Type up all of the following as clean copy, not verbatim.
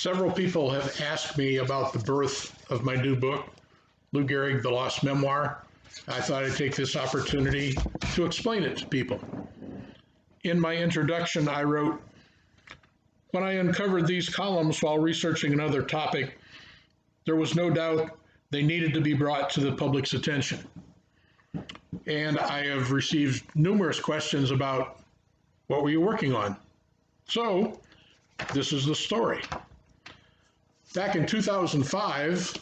Several people have asked me about the birth of my new book, Lou Gehrig, The Lost Memoir. I thought I'd take this opportunity to explain it to people. In my introduction, I wrote, "When I uncovered these columns while researching another topic, there was no doubt they needed to be brought to the public's attention." And I have received numerous questions about, what were you working on? So, this is the story. Back in 2005,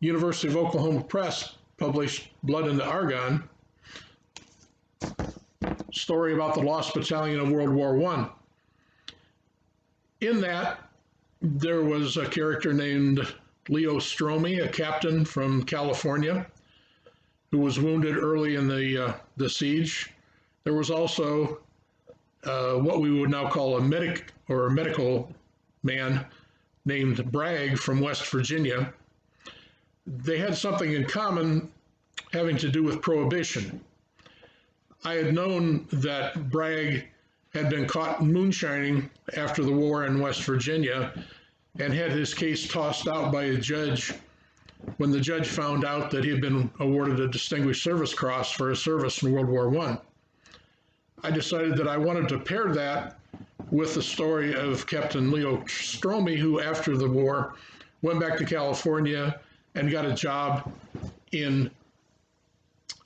University of Oklahoma Press published Blood in the Argonne, story about the Lost Battalion of World War I. In that, there was a character named Leo Stromey, a captain from California, who was wounded early in the siege. There was also what we would now call a medic or a medical man named Bragg from West Virginia. They had something in common having to do with prohibition. I had known that Bragg had been caught moonshining after the war in West Virginia and had his case tossed out by a judge when the judge found out that he had been awarded a Distinguished Service Cross for his service in World War I. I decided that I wanted to pair that with the story of Captain Leo Stromey, who after the war went back to California and got a job in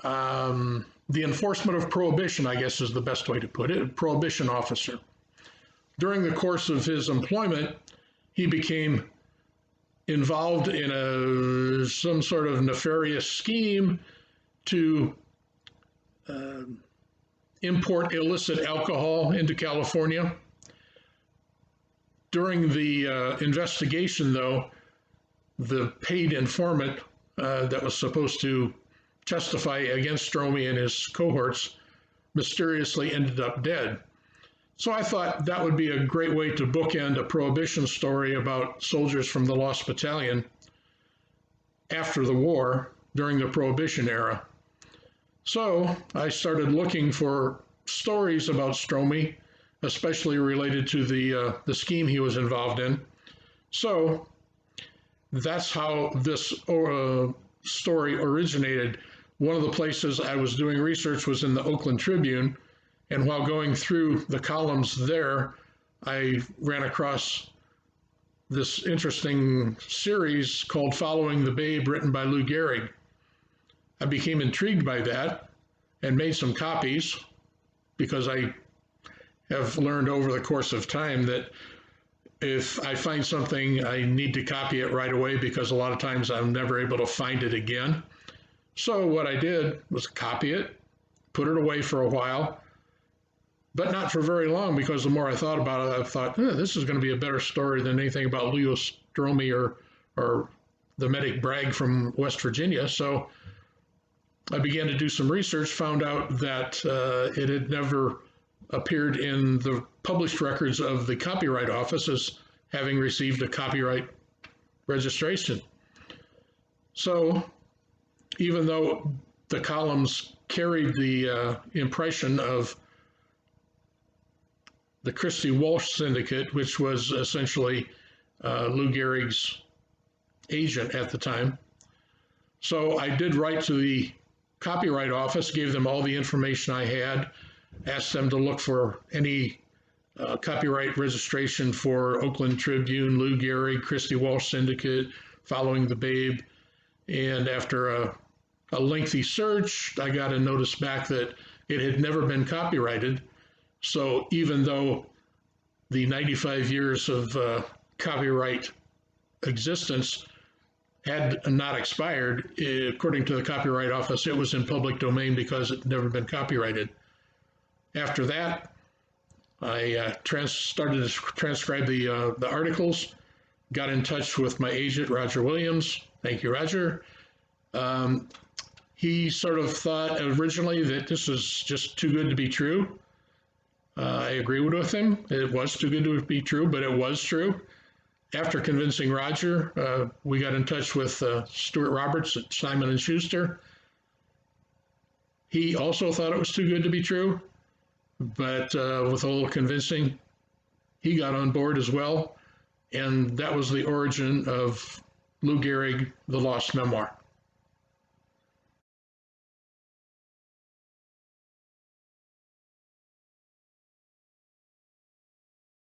the enforcement of prohibition, I guess is the best way to put it, prohibition officer. During the course of his employment, he became involved in some sort of nefarious scheme to import illicit alcohol into California. During the investigation, though, the paid informant that was supposed to testify against Stromey and his cohorts mysteriously ended up dead. So I thought that would be a great way to bookend a prohibition story about soldiers from the Lost Battalion after the war during the prohibition era. So I started looking for stories about Stromey, especially related to the scheme he was involved in. So that's how this story originated. One of the places I was doing research was in the Oakland Tribune, and while going through the columns there, I ran across this interesting series called Following the Babe, written by Lou Gehrig. I became intrigued by that and made some copies, because I have learned over the course of time that if I find something, I need to copy it right away, because a lot of times I'm never able to find it again. So what I did was copy it, put it away for a while, but not for very long, because the more I thought about it, I thought, this is going to be a better story than anything about Leo Stromey or the medic Bragg from West Virginia. So I began to do some research, found out that it had never appeared in the published records of the Copyright Office as having received a copyright registration. So even though the columns carried the impression of the Christy Walsh Syndicate, which was essentially Lou Gehrig's agent at the time, so I did write to the Copyright Office, gave them all the information I had, asked them to look for any copyright registration for Oakland Tribune, Lou Gehrig, Christy Walsh Syndicate, Following the Babe. And after a lengthy search, I got a notice back that it had never been copyrighted. So even though the 95 years of copyright existence had not expired, according to the Copyright Office, it was in public domain because it had never been copyrighted. After that, I started to transcribe the articles, got in touch with my agent, Roger Williams. Thank you, Roger. He sort of thought originally that this was just too good to be true. I agreed with him. It was too good to be true, but it was true. After convincing Roger, we got in touch with Stuart Roberts at Simon & Schuster. He also thought it was too good to be true, but with a little convincing, he got on board as well. And that was the origin of Lou Gehrig, The Lost Memoir.